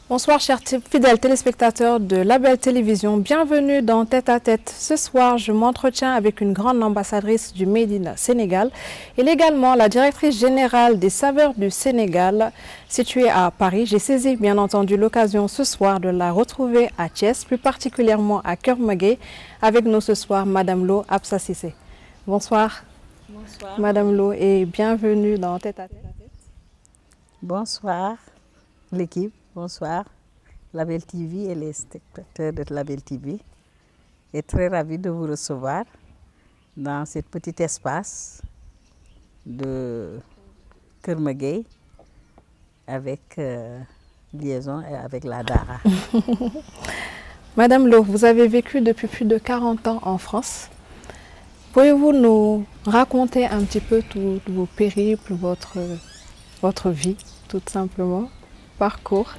Bonsoir chers fidèles téléspectateurs de Label Télévision, bienvenue dans Tête à Tête. Ce soir, je m'entretiens avec une grande ambassadrice du Made in Sénégal. Elle est également la directrice générale des Saveurs du Sénégal, située à Paris. J'ai saisi bien entendu l'occasion ce soir de la retrouver à Thiès, plus particulièrement à Keur Maguey. Avec nous ce soir, Madame Lo Absa Cissé. Bonsoir. Bonsoir. Madame Lo et bienvenue dans Tête à Tête. Bonsoir l'équipe. Bonsoir, Label TV et les spectateurs de Label TV. Et très ravi de vous recevoir dans ce petit espace de Keur Maguey avec liaison et avec la Dara. Madame Lo, vous avez vécu depuis plus de 40 ans en France. Pouvez-vous nous raconter un petit peu tous vos périples, votre vie, tout simplement? Parcours.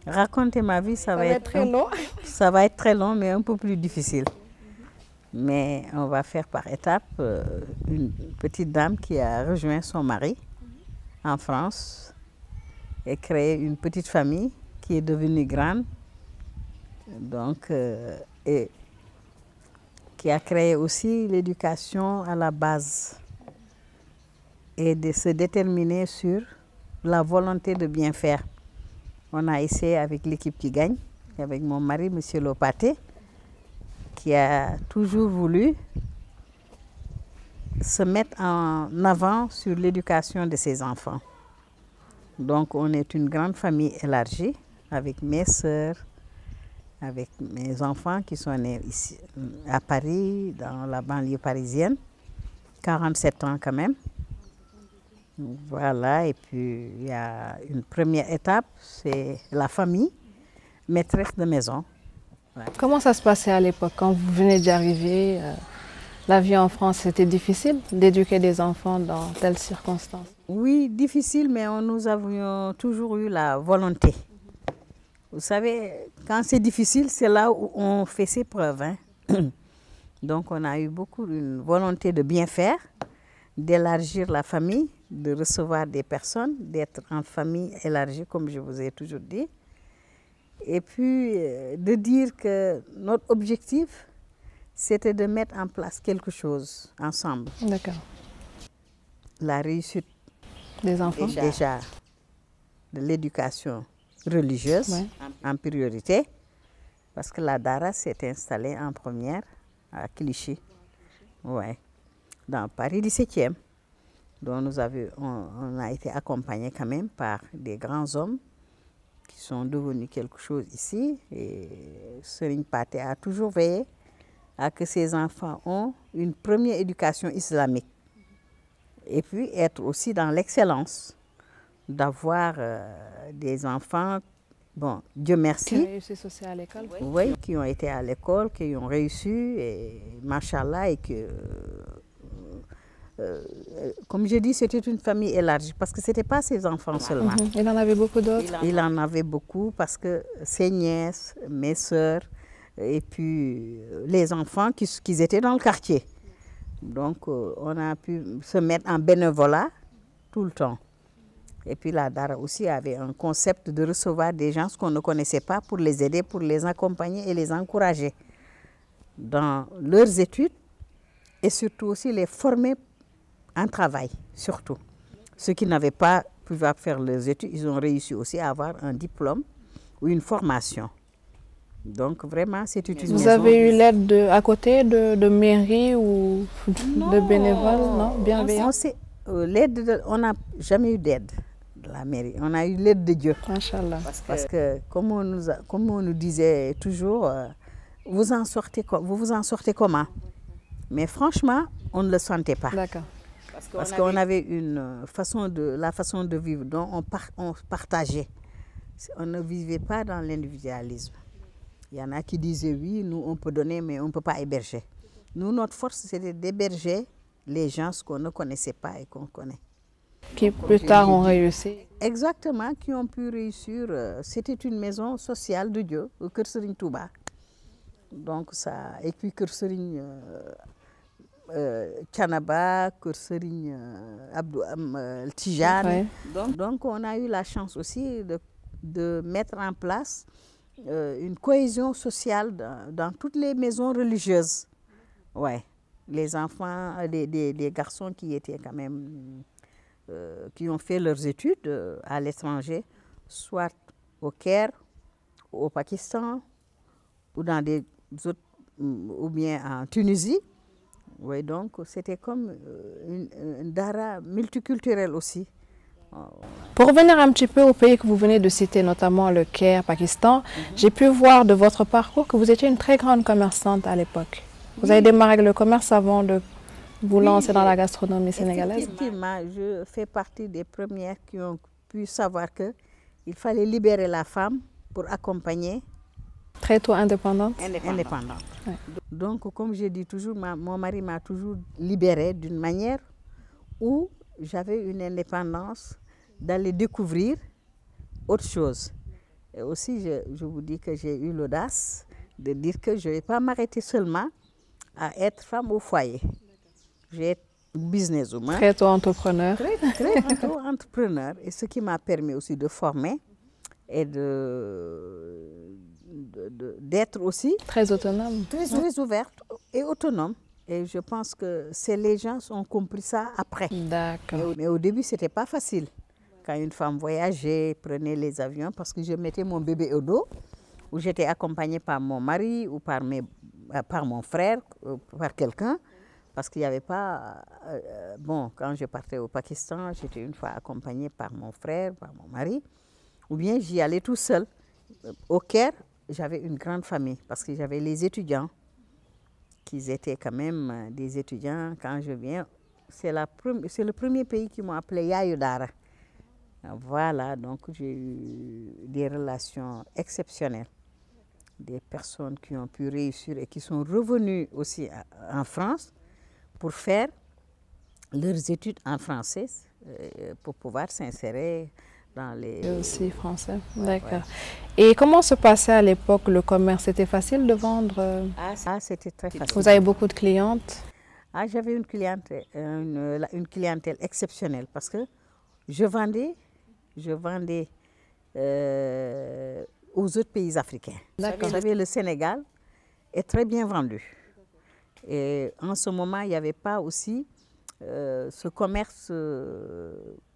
Raconter ma vie, ça va être très long. Ça va être très long, mais un peu plus difficile. Mais on va faire par étapes. Une petite dame qui a rejoint son mari en France et créé une petite famille qui est devenue grande. Donc, et qui a créé aussi l'éducation à la base et de se déterminer sur la volonté de bien faire. On a essayé avec l'équipe qui gagne, avec mon mari, M. Lopaté, qui a toujours voulu se mettre en avant sur l'éducation de ses enfants. Donc on est une grande famille élargie, avec mes sœurs, avec mes enfants qui sont nés ici à Paris, dans la banlieue parisienne, 47 ans quand même. Voilà, et puis il y a une première étape, c'est la famille, maîtresse de maison. Ouais. Comment ça se passait à l'époque, quand vous venez d'y arriver? La vie en France, c'était difficile d'éduquer des enfants dans telles circonstances? Oui, difficile, mais nous avions toujours eu la volonté. Vous savez, quand c'est difficile, c'est là où on fait ses preuves. Hein. Donc on a eu beaucoup une volonté de bien faire, d'élargir la famille, de recevoir des personnes, d'être en famille élargie, comme je vous ai toujours dit. Et puis, de dire que notre objectif, c'était de mettre en place quelque chose ensemble. D'accord. La réussite des enfants. Déjà de l'éducation religieuse, ouais, en priorité, parce que la Dara s'est installée en première à Clichy, ouais, dans Paris 17e. dont on a été accompagné quand même par des grands hommes qui sont devenus quelque chose ici. Et Serigne Pathé a toujours veillé à que ses enfants ont une première éducation islamique. Et puis être aussi dans l'excellence, d'avoir des enfants, bon, Dieu merci. Qui ont réussi aussi à l'école. Oui, qui ont été à l'école, qui ont réussi, et machallah, et que... comme je dis, c'était une famille élargie, parce que ce n'était pas ses enfants seulement. Il en avait beaucoup d'autres. Il en avait beaucoup, parce que ses nièces, mes sœurs, et puis les enfants qui étaient dans le quartier. Donc, on a pu se mettre en bénévolat tout le temps. Et puis la Dara aussi avait un concept de recevoir des gens qu'on ne connaissait pas pour les aider, pour les accompagner et les encourager dans leurs études, et surtout aussi les former en travail, surtout. Ceux qui n'avaient pas pu faire leurs études, ils ont réussi aussi à avoir un diplôme ou une formation. Donc vraiment, c'est une maison. Vous avez eu l'aide à côté de mairie ou de bénévoles, non? Bienveillant. On n'a jamais eu d'aide de la mairie. On a eu l'aide de Dieu. Machallah. Parce que comme on nous disait toujours, vous vous en sortez comment? Mais franchement, on ne le sentait pas. D'accord. Parce qu'on avait la façon de vivre dont on partageait. On ne vivait pas dans l'individualisme. Il y en a qui disaient oui, nous on peut donner, mais on ne peut pas héberger. Nous, notre force, c'était d'héberger les gens qu'on ne connaissait pas et qu'on connaît. Qui plus tard ont réussi. Exactement, qui ont pu réussir. C'était une maison sociale de Dieu, au Keur Serigne Touba. Donc ça, et puis Keur Serigne Thiénaba, Kër Serigne Abdou Tijane. Oui. Donc, on a eu la chance aussi de mettre en place une cohésion sociale dans toutes les maisons religieuses. Ouais. Les enfants, des garçons qui étaient quand même, qui ont fait leurs études à l'étranger, soit au Caire, au Pakistan, ou dans des autres, ou bien en Tunisie. Oui, donc c'était comme une dara multiculturelle aussi. Pour revenir un petit peu au pays que vous venez de citer, notamment le Caire, Pakistan, j'ai pu voir de votre parcours que vous étiez une très grande commerçante à l'époque. Vous avez démarré avec le commerce avant de vous lancer dans la gastronomie sénégalaise. Effectivement, je fais partie des premières qui ont pu savoir qu'il fallait libérer la femme pour accompagner. Très tôt indépendante. Indépendante. Ouais. Donc, comme je dis toujours, mon mari m'a toujours libérée d'une manière où j'avais une indépendance d'aller découvrir autre chose. Et aussi, je vous dis que j'ai eu l'audace de dire que je ne vais pas m'arrêter seulement à être femme au foyer. Je vais être businesswoman. Très tôt entrepreneur. Très tôt entrepreneur. Et ce qui m'a permis aussi de former et d'être aussi très autonome. Très ouverte et autonome. Et je pense que les gens ont compris ça après. D'accord. Mais au début, ce n'était pas facile. Quand une femme voyageait, prenait les avions, parce que je mettais mon bébé au dos, où j'étais accompagnée par mon mari ou par mon frère, par quelqu'un, parce qu'il n'y avait pas... bon, quand je partais au Pakistan, j'étais une fois accompagnée par mon frère, par mon mari, ou bien j'y allais tout seul. Au Caire, j'avais une grande famille, parce que j'avais les étudiants, qui étaient quand même des étudiants. Quand je viens, c'est le premier pays qui m'a appelé Yayu Dara. Voilà, donc j'ai eu des relations exceptionnelles. Des personnes qui ont pu réussir et qui sont revenues aussi en France pour faire leurs études en français, pour pouvoir s'insérer dans les... Et aussi français, d'accord. Ouais. Et comment se passait à l'époque le commerce? C'était facile de vendre? C'était très facile. Vous avez beaucoup de clientes? J'avais une clientèle exceptionnelle parce que je vendais aux autres pays africains. Vous savez, le Sénégal est très bien vendu. Et en ce moment, il n'y avait pas aussi ce commerce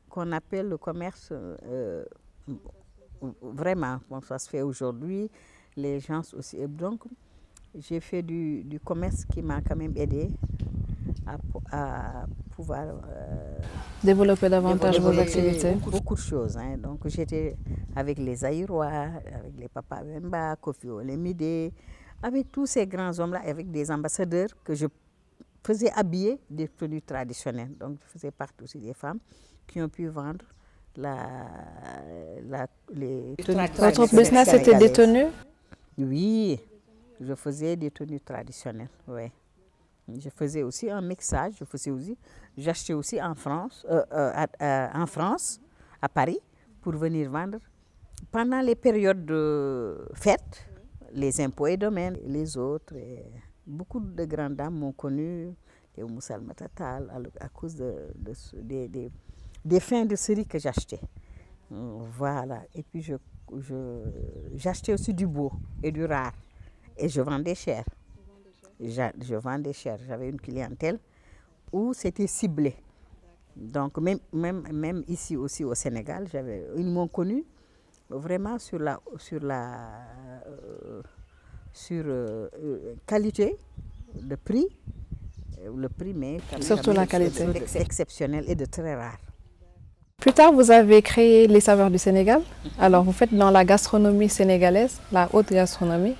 qu'on appelle le commerce vraiment, bon, ça se fait aujourd'hui, les gens aussi. Et donc, j'ai fait du commerce qui m'a quand même aidé à pouvoir développer davantage vos activités. Beaucoup de choses. Hein. Donc, j'étais avec les Aïrois, avec les Papa Wemba, Kofi Olomide, avec tous ces grands hommes-là, avec des ambassadeurs que je faisais habiller des produits traditionnels. Donc, je faisais partie aussi des femmes qui ont pu vendre les tenues traditionnelles. Votre business était des tenues? Oui, je faisais des tenues traditionnelles, oui. Je faisais aussi un mixage, j'achetais aussi en France, à Paris, pour venir vendre. Pendant les périodes de fêtes, les impôts et domaines, les autres, et beaucoup de grandes dames m'ont connu, les Moussal Matatal, à cause des fins de série que j'achetais. Voilà, et puis j'achetais aussi du beau et du rare, et je vendais cher. Je vendais cher. J'avais une clientèle où c'était ciblé. Donc, même ici aussi au Sénégal, ils m'ont connu vraiment sur qualité de prix. Le prix, mais surtout la qualité. Exceptionnelle et de très rare. Plus tard, vous avez créé Les Saveurs du Sénégal. Alors, vous faites dans la gastronomie sénégalaise, la haute gastronomie.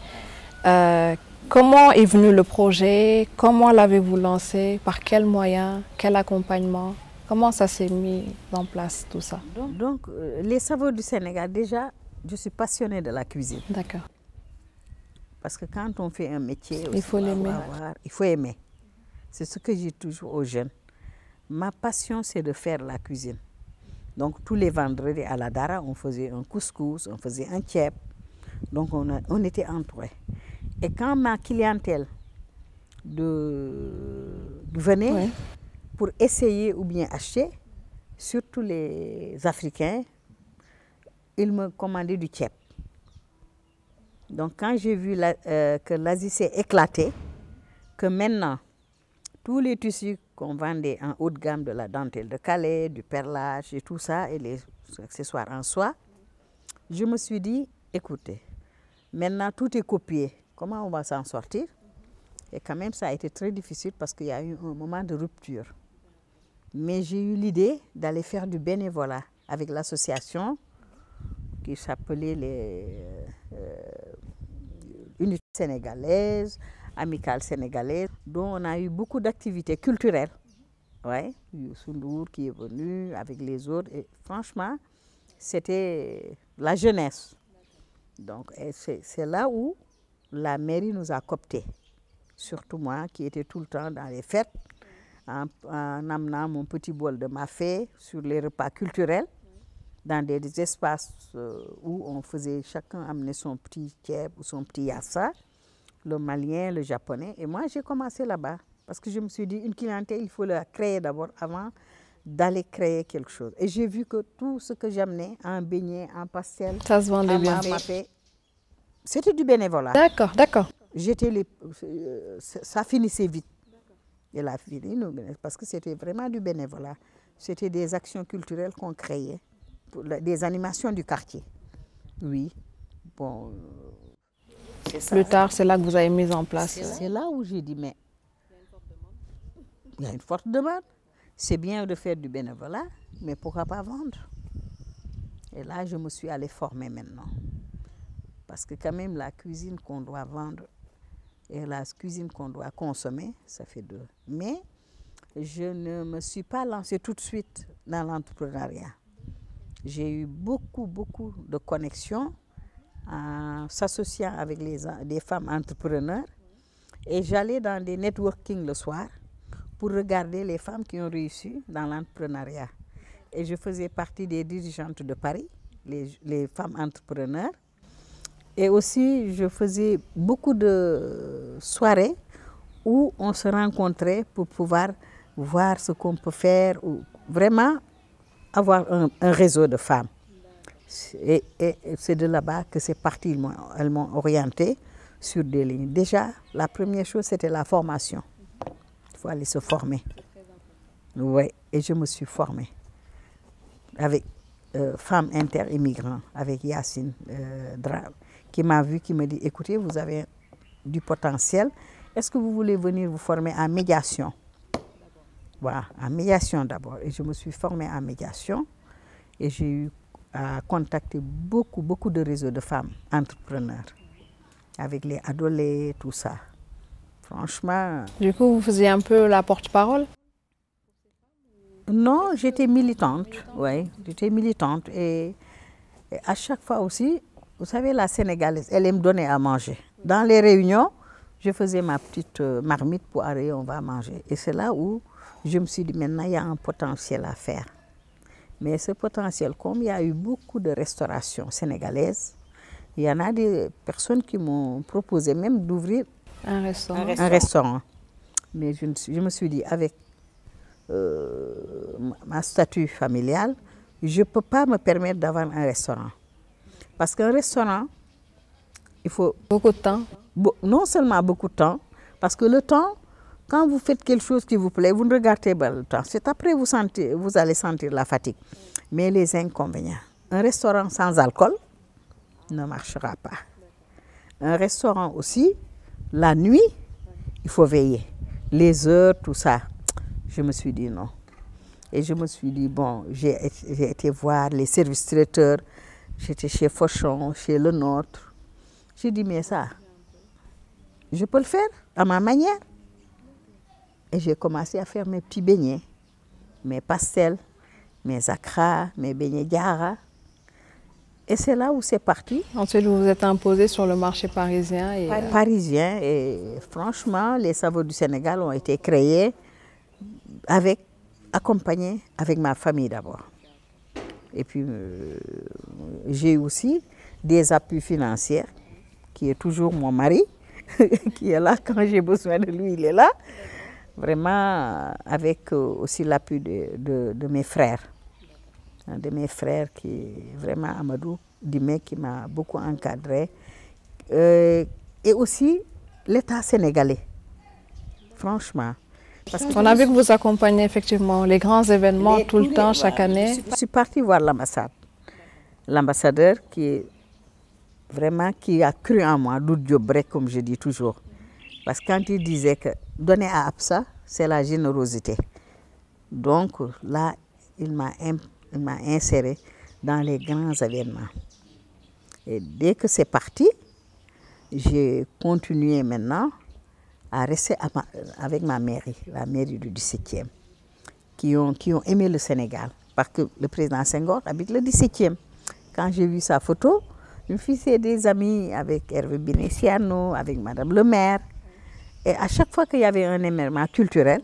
Comment est venu le projet? Comment l'avez-vous lancé? Par quels moyens? Quel accompagnement? Comment ça s'est mis en place, tout ça? Donc, Les Saveurs du Sénégal, déjà, je suis passionnée de la cuisine. D'accord. Parce que quand on fait un métier, il faut l'aimer. Il faut aimer. C'est ce que je dis toujours aux jeunes. Ma passion, c'est de faire la cuisine. Donc, tous les vendredis à la Dara, on faisait un couscous, on faisait un thiep. Donc, on était entourés. Et quand ma clientèle de venaient pour essayer ou bien acheter, surtout les Africains, ils me commandaient du tchèp. Donc quand j'ai vu que l'Asie s'est éclatée, que maintenant, tous les tissus qu'on vendait en haut de gamme, de la dentelle de Calais, du perlage et tout ça, et les accessoires en soie, je me suis dit, écoutez, maintenant tout est copié, comment on va s'en sortir? Et quand même, ça a été très difficile parce qu'il y a eu un moment de rupture. Mais j'ai eu l'idée d'aller faire du bénévolat avec l'association qui s'appelait les Unités sénégalaises, Amicale sénégalaise, dont on a eu beaucoup d'activités culturelles. Ouais, Youssou Ndour qui est venu avec les autres. Et franchement, c'était la jeunesse. Donc, c'est là où la mairie nous a cooptés. Surtout moi qui étais tout le temps dans les fêtes, en amenant mon petit bol de mafé sur les repas culturels, dans des espaces où on faisait, chacun amenait son petit tchèp ou son petit yassa, le malien, le japonais. Et moi, j'ai commencé là-bas parce que je me suis dit, une clientèle, il faut la créer d'abord avant d'aller créer quelque chose. Et j'ai vu que tout ce que j'amenais, en beignet, en pastel, ça se vendait bien. C'était du bénévolat. D'accord, d'accord. Ça finissait vite. Elle a fini, parce que c'était vraiment du bénévolat. C'était des actions culturelles qu'on créait, des animations du quartier. Oui, bon, c'est ça. Plus tard, c'est là que vous avez mis en place. C'est là où j'ai dit, mais il y a une forte demande. C'est bien de faire du bénévolat, mais pourquoi pas vendre? Et là, je me suis allée former maintenant. Parce que quand même, la cuisine qu'on doit vendre et la cuisine qu'on doit consommer, ça fait deux. Mais je ne me suis pas lancée tout de suite dans l'entrepreneuriat. J'ai eu beaucoup de connexions en s'associant avec des femmes entrepreneurs. Et j'allais dans des networking le soir pour regarder les femmes qui ont réussi dans l'entrepreneuriat. Et je faisais partie des dirigeantes de Paris, les femmes entrepreneurs. Et aussi, je faisais beaucoup de soirées où on se rencontrait pour pouvoir voir ce qu'on peut faire, ou vraiment avoir un réseau de femmes. Et c'est de là-bas que c'est parti. Elles m'ont orienté sur des lignes. Déjà, la première chose, c'était la formation. Il faut aller se former. Oui, et je me suis formée avec Femmes Inter-Immigrants, avec Yacine Drame, qui m'a vu, qui me dit, écoutez, vous avez du potentiel. Est-ce que vous voulez venir vous former en médiation? Voilà, en médiation d'abord. Et je me suis formée en médiation. Et j'ai eu à contacter beaucoup de réseaux de femmes entrepreneurs. Avec les adolescents, tout ça. Franchement... Du coup, vous faisiez un peu la porte-parole? Non, j'étais militante. Oui, j'étais militante. Et à chaque fois aussi... Vous savez, la Sénégalaise, elle aime donner à manger. Dans les réunions, je faisais ma petite marmite pour aller, on va manger. Et c'est là où je me suis dit, maintenant, il y a un potentiel à faire. Mais ce potentiel, comme il y a eu beaucoup de restauration sénégalaise, il y en a des personnes qui m'ont proposé même d'ouvrir un restaurant. Mais je me suis dit, avec ma statut familial, je ne peux pas me permettre d'avoir un restaurant. Parce qu'un restaurant, il faut... Beaucoup de temps. Non seulement beaucoup de temps, parce que le temps, quand vous faites quelque chose qui vous plaît, vous ne regardez pas le temps. C'est après que vous allez sentir la fatigue. Mais les inconvénients. Un restaurant sans alcool ne marchera pas. Un restaurant aussi, la nuit, il faut veiller. Les heures, tout ça. Je me suis dit non. Et je me suis dit, bon, j'ai été voir les services traiteurs. J'étais chez Fauchon, chez Le Nôtre. J'ai dit, mais ça, je peux le faire à ma manière. Et j'ai commencé à faire mes petits beignets, mes pastels, mes akras, mes beignets diara. Et c'est là où c'est parti. Ensuite, vous vous êtes imposé sur le marché parisien. Parisien. Et franchement, les saveurs du Sénégal ont été créés accompagnés avec ma famille d'abord. Et puis, j'ai eu aussi des appuis financiers, qui est toujours mon mari, qui est là quand j'ai besoin de lui, il est là. vraiment avec aussi l'appui de mes frères. De mes frères qui, vraiment Amadou Dimé qui m'a beaucoup encadré. Et aussi l'État sénégalais, franchement. On a vu que vous accompagnez effectivement les grands événements tout le temps, chaque année. Je suis partie voir l'ambassade. L'ambassadeur qui a cru en moi, Doudou Diop, comme je dis toujours. Parce que quand il disait que donner à Absa, c'est la générosité. Donc là, il m'a inséré dans les grands événements. Et dès que c'est parti, j'ai continué maintenant à rester avec ma mairie, la mairie du 17e, qui ont aimé le Sénégal. Parce que le président Senghor habite le 17e. Quand j'ai vu sa photo, je me suis fait des amis avec Hervé Binessiano, avec Madame le maire. Et à chaque fois qu'il y avait un événement culturel,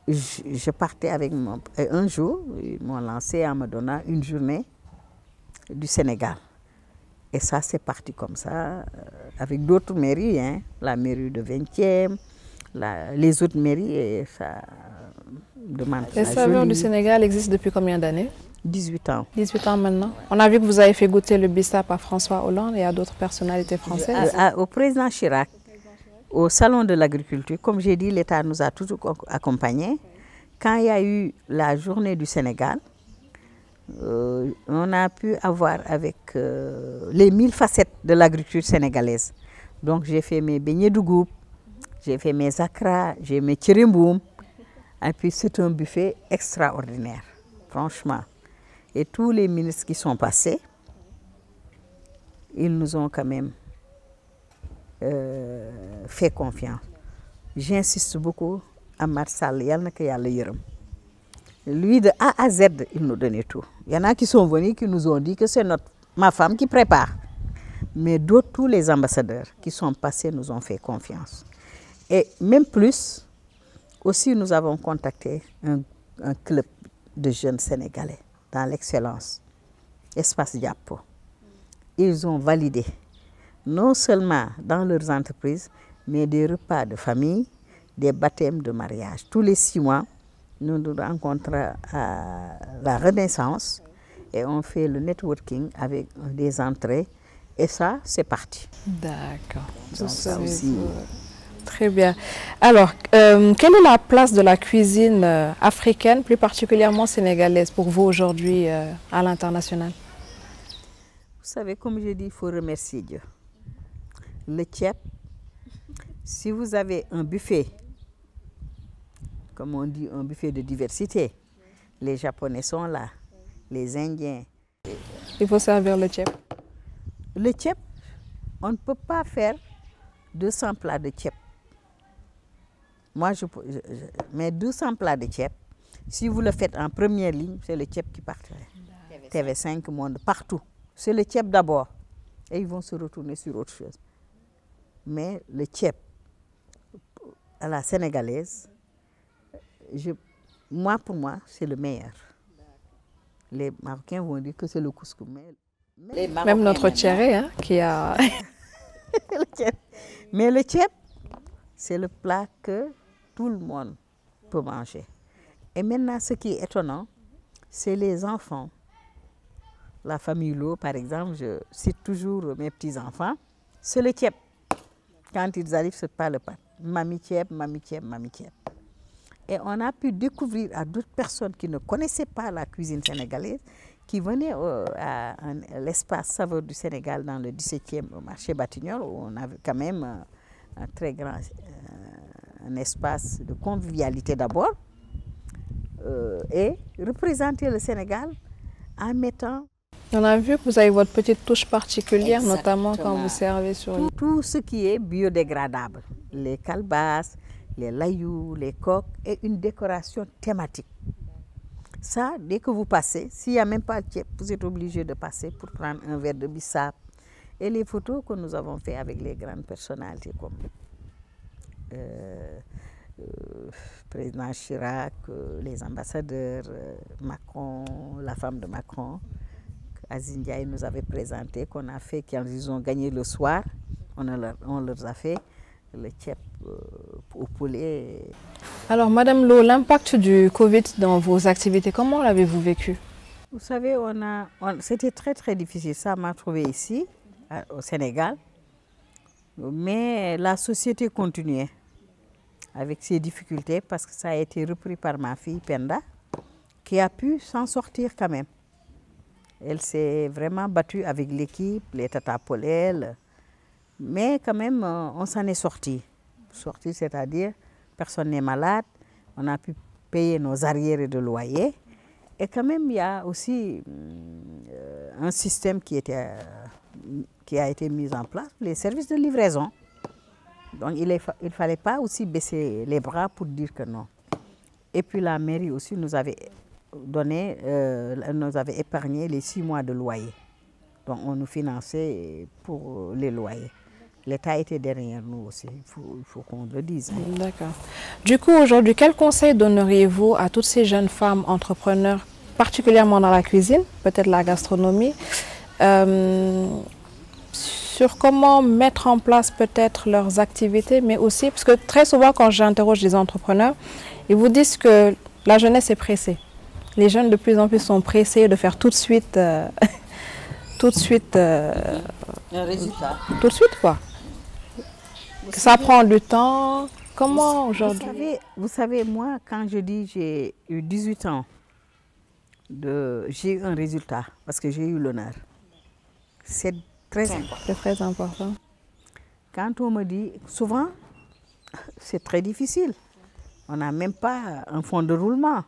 je partais avec mon... Et un jour, ils m'ont lancé en me donnant une journée du Sénégal. Et ça, c'est parti comme ça, avec d'autres mairies, hein, la mairie de 20e, les autres mairies, et ça demande. Les saveurs du Sénégal existent depuis combien d'années? 18 ans. 18 ans maintenant. On a vu que vous avez fait goûter le bissap à François Hollande et à d'autres personnalités françaises. Au président Chirac, au salon de l'agriculture, comme j'ai dit, l'État nous a toujours accompagnés. Quand il y a eu la journée du Sénégal, on a pu avoir avec les 1000 facettes de l'agriculture sénégalaise. Donc j'ai fait mes beignets de goupe, j'ai fait mes akra, j'ai mes tchirimboum. Et puis c'est un buffet extraordinaire, franchement. Et tous les ministres qui sont passés, ils nous ont quand même fait confiance. J'insiste beaucoup à Marsal, lui de A à Z, il nous donnait tout. Il y en a qui sont venus, qui nous ont dit que c'est ma femme qui prépare. Mais d'autres, tous les ambassadeurs qui sont passés nous ont fait confiance. Et même plus, aussi nous avons contacté un club de jeunes Sénégalais dans l'excellence, Espace Diapo. Ils ont validé, non seulement dans leurs entreprises, mais des repas de famille, des baptêmes de mariage. Tous les 6 mois, nous nous rencontrons à la Renaissance et on fait le networking avec des entrées. Et ça, c'est parti. D'accord. Ça aussi. Très bien. Alors, quelle est la place de la cuisine africaine, plus particulièrement sénégalaise, pour vous aujourd'hui à l'international? Vous savez, comme je dis, il faut remercier Dieu. Le tchèp, si vous avez un buffet, comme on dit, un buffet de diversité, les Japonais sont là, les Indiens. Il faut servir le tchèp. Le tchèp, on ne peut pas faire 200 plats de tchèp. Moi, mais 200 plats de tchèp, si vous le faites en première ligne, c'est le tchèp qui partirait. TV5 Monde, partout. C'est le tchèp d'abord. Et ils vont se retourner sur autre chose. Mais le tchèp, à la sénégalaise, pour moi, c'est le meilleur. Les Marocains vont dire que c'est le couscous. Même notre tchéré, hein, qui a... Mais le tchèp, c'est le plat que tout le monde peut manger. Et maintenant, ce qui est étonnant, c'est les enfants. La famille Lo, par exemple, je cite toujours mes petits-enfants, c'est le tchèp. Quand ils arrivent, c'est pas le pain. Mami tchèp, mami tchèp, mami tchèp. Et on a pu découvrir à d'autres personnes qui ne connaissaient pas la cuisine sénégalaise, qui venaient à l'espace Saveur du Sénégal dans le 17e au marché Batignolles, où on avait quand même un très grand un espace de convivialité d'abord, et représenter le Sénégal en mettant... On a vu que vous avez votre petite touche particulière, notamment quand vous servez sur... Tout ce qui est biodégradable, les calebasses, les layous, les coques et une décoration thématique. Ça, dès que vous passez, s'il n'y a même pas de tchèp, vous êtes obligé de passer pour prendre un verre de bissap. Et les photos que nous avons faites avec les grandes personnalités comme président Chirac, les ambassadeurs, Macron, la femme de Macron, Aziz Ndiaye nous avait présenté, qu'on a fait, qu'ils ont gagné le soir, on leur a fait le tchèp au poulet. Alors, Madame Lo, l'impact du Covid dans vos activités, comment l'avez-vous vécu? Vous savez, c'était très très difficile. Ça m'a trouvé ici, au Sénégal. Mais la société continuait avec ses difficultés parce que ça a été repris par ma fille Penda, qui a pu s'en sortir quand même. Elle s'est vraiment battue avec l'équipe, les Tata Polel, mais quand même, on s'en est sorti. Sorti, c'est-à-dire, personne n'est malade, on a pu payer nos arriérés de loyer. Et quand même, il y a aussi un système qui a été mis en place, les services de livraison. Donc, il ne fallait pas aussi baisser les bras pour dire que non. Et puis, la mairie aussi nous avait épargné les 6 mois de loyer. Donc, on nous finançait pour les loyers. L'État était derrière nous aussi, il faut qu'on le dise. D'accord. Du coup, aujourd'hui, quel conseil donneriez-vous à toutes ces jeunes femmes entrepreneurs, particulièrement dans la cuisine, peut-être la gastronomie, sur comment mettre en place peut-être leurs activités, mais aussi, parce que très souvent quand j'interroge des entrepreneurs, ils vous disent que la jeunesse est pressée. Les jeunes de plus en plus sont pressés de faire tout de suite, un résultat. Tout de suite quoi. Que ça prend du temps. Comment aujourd'hui? Vous savez, moi, quand je dis j'ai eu 18 ans, j'ai eu un résultat parce que j'ai eu l'honneur. C'est très important. C'est très important. Quand on me dit, souvent, c'est très difficile. On n'a même pas un fonds de roulement.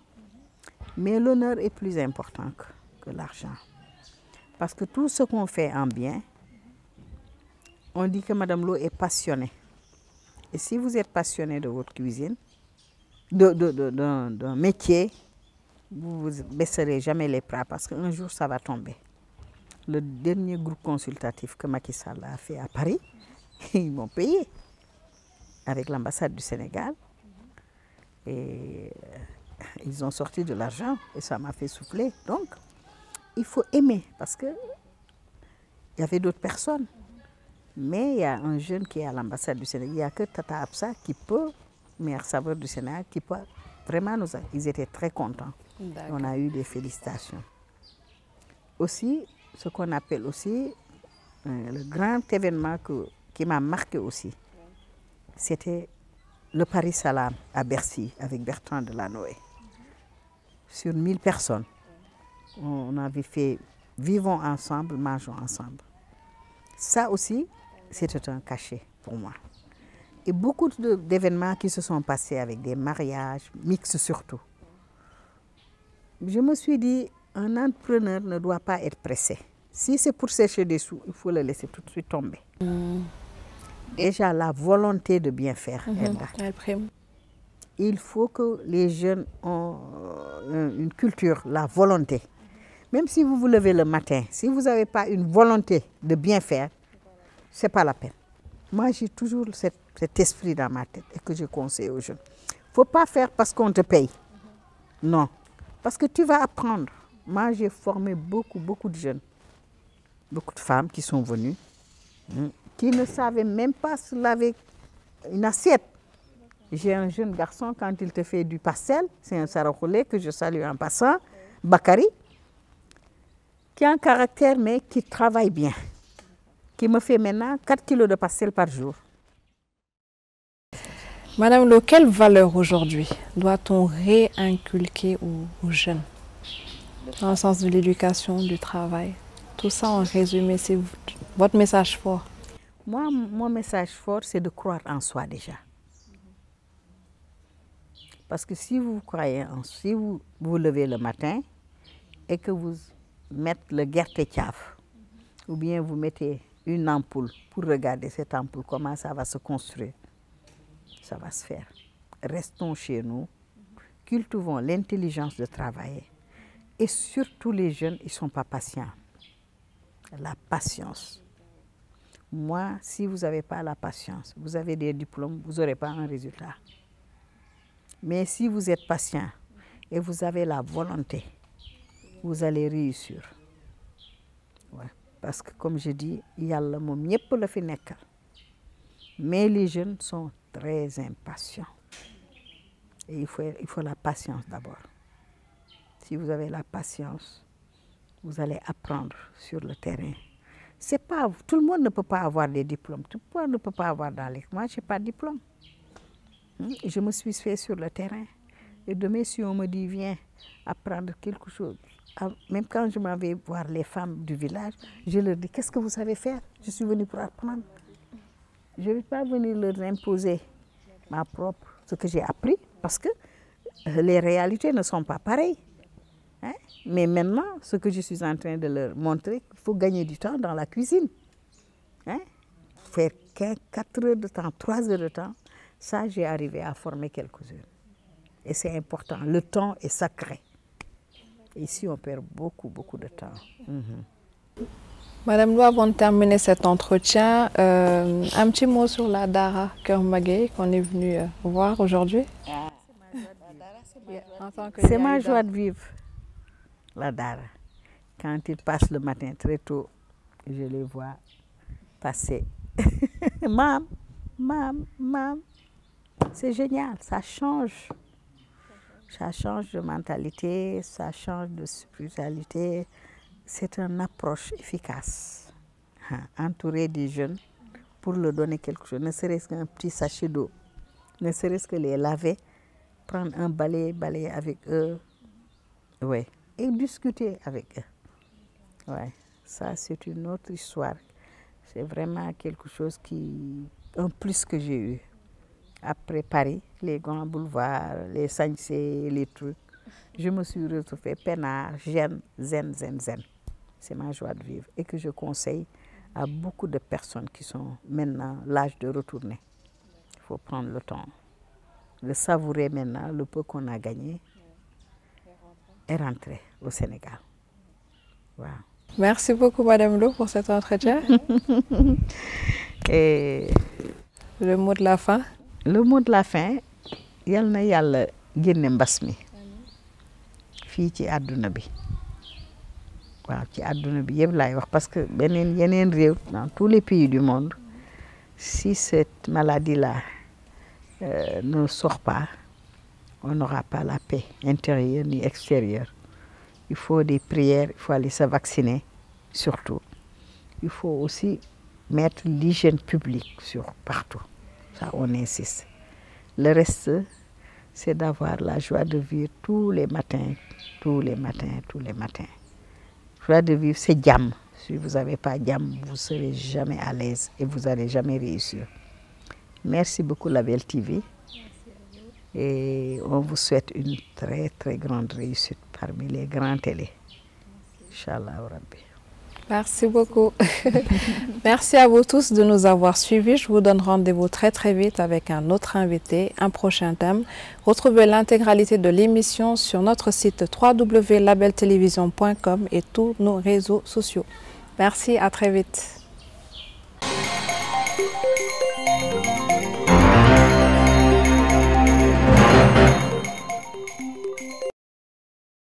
Mais l'honneur est plus important que l'argent. Parce que tout ce qu'on fait en bien, on dit que Madame Lo est passionnée. Et si vous êtes passionné de votre cuisine, d'un métier, vous ne baisserez jamais les bras parce qu'un jour ça va tomber. Le dernier groupe consultatif que Macky Sall a fait à Paris, ils m'ont payé avec l'ambassade du Sénégal. Et ils ont sorti de l'argent et ça m'a fait souffler. Donc, il faut aimer parce qu'il y avait d'autres personnes. Mais il y a un jeune qui est à l'ambassade du Sénégal. Il n'y a que Tata Absa qui peut, meilleur saveur du Sénégal, qui peut vraiment ils étaient très contents. On a eu des félicitations. Aussi, ce qu'on appelle aussi le grand événement qui m'a marqué aussi, c'était le Paris Salam à Bercy avec Bertrand Delanoë. Sur 1000 personnes, on avait fait vivons ensemble, mangeons ensemble. Ça aussi, c'était un cachet pour moi. Et beaucoup d'événements qui se sont passés avec des mariages, mixtes surtout. Je me suis dit, un entrepreneur ne doit pas être pressé. Si c'est pour sécher des sous, il faut le laisser tout de suite tomber. Déjà, la volonté de bien faire est là. Il faut que les jeunes ont une culture, la volonté. Même si vous vous levez le matin, si vous n'avez pas une volonté de bien faire, ce n'est pas la peine. Moi, j'ai toujours cet esprit dans ma tête et que je conseille aux jeunes. Il ne faut pas faire parce qu'on te paye. Non. Parce que tu vas apprendre. Moi, j'ai formé beaucoup de jeunes. Beaucoup de femmes qui sont venues, qui ne savaient même pas se laver une assiette. J'ai un jeune garçon, quand il te fait du pastel, c'est un Sarakoulé que je salue en passant, Bakary, qui a un caractère mais qui travaille bien, qui me fait maintenant 4 kilos de pastel par jour. Madame Lo, quelle valeur aujourd'hui doit-on réinculquer aux jeunes dans le sens de l'éducation, du travail? Tout ça en résumé, c'est votre message fort. Moi, mon message fort, c'est de croire en soi déjà. Parce que si vous croyez si vous vous levez le matin et que vous mettez le guerre-tchaf, ou bien vous mettez une ampoule pour regarder cette ampoule, comment ça va se construire, ça va se faire. Restons chez nous, cultivons l'intelligence de travailler. Et surtout les jeunes, ils ne sont pas patients. La patience. Moi, si vous n'avez pas la patience, vous avez des diplômes, vous n'aurez pas un résultat. Mais si vous êtes patient et vous avez la volonté, vous allez réussir. Ouais. Parce que comme je dis, Yalla mom ñepp la fi nekkal. Mais les jeunes sont très impatients. Et il faut la patience d'abord. Si vous avez la patience, vous allez apprendre sur le terrain. C'est pas, tout le monde ne peut pas avoir des diplômes. Tout le monde ne peut pas avoir dans les... Moi, je n'ai pas de diplôme. Je me suis fait sur le terrain. Et demain, si on me dit, viens apprendre quelque chose, même quand je m'en vais voir les femmes du village, je leur dis, qu'est-ce que vous savez faire? Je suis venue pour apprendre. Je ne vais pas venir leur imposer ce que j'ai appris, parce que les réalités ne sont pas pareilles. Hein? Mais maintenant, ce que je suis en train de leur montrer, il faut gagner du temps dans la cuisine. Hein? Faire 4 heures de temps, 3 heures de temps, ça, j'ai arrivé à former quelques-unes. Et c'est important, le temps est sacré. Ici, on perd beaucoup, beaucoup de temps. Madame Lo, avant de terminer cet entretien, un petit mot sur la Dara Keur Magueye qu'on est venu voir aujourd'hui. C'est ma joie de vivre, la Dara. Quand ils passent le matin très tôt, je les vois passer. Mam, mam, mam. C'est génial, ça change. Ça change de mentalité, ça change de spiritualité. C'est une approche efficace. Entourer des jeunes pour leur donner quelque chose, ne serait-ce qu'un petit sachet d'eau, ne serait-ce que les laver, prendre un balai, balayer avec eux, ouais, et discuter avec eux. Ouais, ça c'est une autre histoire. C'est vraiment quelque chose un plus que j'ai eu. Après Paris, les grands boulevards, les sañsé, les trucs, je me suis retrouvée peinard, zen. C'est ma joie de vivre et que je conseille à beaucoup de personnes qui sont maintenant l'âge de retourner. Il faut prendre le temps, le savourer maintenant, le peu qu'on a gagné et rentrer au Sénégal. Wow. Merci beaucoup, Madame Lo, pour cet entretien. Et le mot de la fin? Le mot de la fin, yal na yàlla génne mbas mi fii ci àdduna bi. Waaw, ci àdduna bi yëpp laay wax, parce que yeneen réew, dans tous les pays du monde, si cette maladie-là ne sort pas, on n'aura pas la paix intérieure ni extérieure. Il faut des prières, il faut aller se vacciner, surtout. Il faut aussi mettre l'hygiène publique partout. Ça, on insiste. Le reste, c'est d'avoir la joie de vivre tous les matins. Joie de vivre, c'est jàmm. Si vous n'avez pas jàmm, vous ne serez jamais à l'aise et vous n'allez jamais réussir. Merci beaucoup, Label TV. Et on vous souhaite une très, très grande réussite parmi les grands télés. Inch'Allah Rabbi. Merci beaucoup. Merci à vous tous de nous avoir suivis. Je vous donne rendez-vous très très vite avec un autre invité, un prochain thème. Retrouvez l'intégralité de l'émission sur notre site www.labeltelevision.com et tous nos réseaux sociaux. Merci, à très vite.